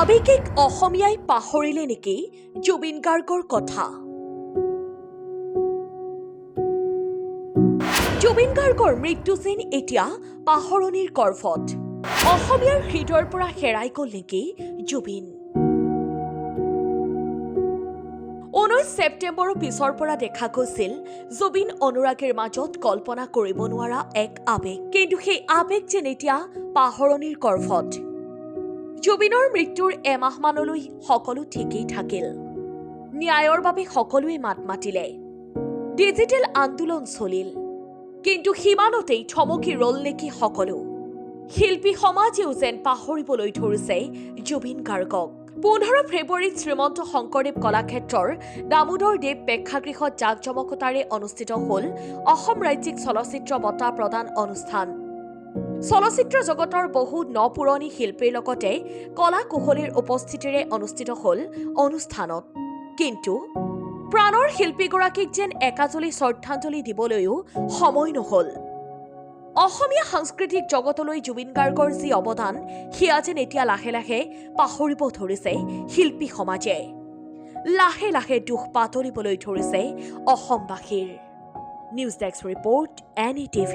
আৱেগিক অসমীয়াই পাহৰিলে নেকি জুবিন গাৰ্গৰ কথা। জুবিন গাৰ্গৰ মৃত্যু যেন এতিয়া পাহৰণিৰ গৰ্ভত। অসমীয়াৰ হৃদয়ৰ পৰা হেৰাই গ'ল নেকি জুবিন। 19 ছেপ্টেম্বৰৰ পিছৰ পৰা দেখা গৈছিল জুবিন অনুৰাগীৰ মাজত কল্পনা কৰিব নোৱাৰা এক আৱেগ, কিন্তু সেই আৱেগ যেন এতিয়া পাহৰণিৰ গৰ্ভত। জুবিনৰ মৃত্যুৰ এমাহমানলৈ সকলো ঠিকেই থাকিল। ন্যায়ৰ বাবে সকলোৱে মাত মাতিলে, ডিজিটেল আন্দোলন চলিল, কিন্তু সিমানতেই থমকি ৰল নেকি সকলো। শিল্পী সমাজেও যেন পাহৰিবলৈ ধৰিছে জুবিন গাৰ্গক। 15 ফেব্ৰুৱাৰীত শ্ৰীমন্ত শংকৰদেৱ কলাক্ষেত্ৰৰ দামোদৰ দেৱ প্ৰেক্ষাগৃহত জাকজমকতাৰে অনুষ্ঠিত হ'ল অসম ৰাজ্যিক চলচ্চিত্ৰ বঁটা প্ৰদান অনুষ্ঠান। চলচ্চিত্ৰ জগতৰ বহু নপুৰণি শিল্পীৰ লগতে কলা কুশলীৰ উপস্থিতিৰে অনুষ্ঠিত হ'ল অনুষ্ঠানত। কিন্তু প্ৰাণৰ শিল্পীগৰাকীক যেন একাজলি শ্ৰদ্ধাঞ্জলি দিবলৈও সময় নহ'ল। অসমীয়া সাংস্কৃতিক জগতলৈ জুবিন গাৰ্গৰ যি অৱদান সেয়া যেন এতিয়া লাহে লাহে পাহৰিব ধৰিছে শিল্পী সমাজে। লাহে লাহে দুখ পাতলিবলৈ ধৰিছে অসমবাসীৰ। News desk report NETV।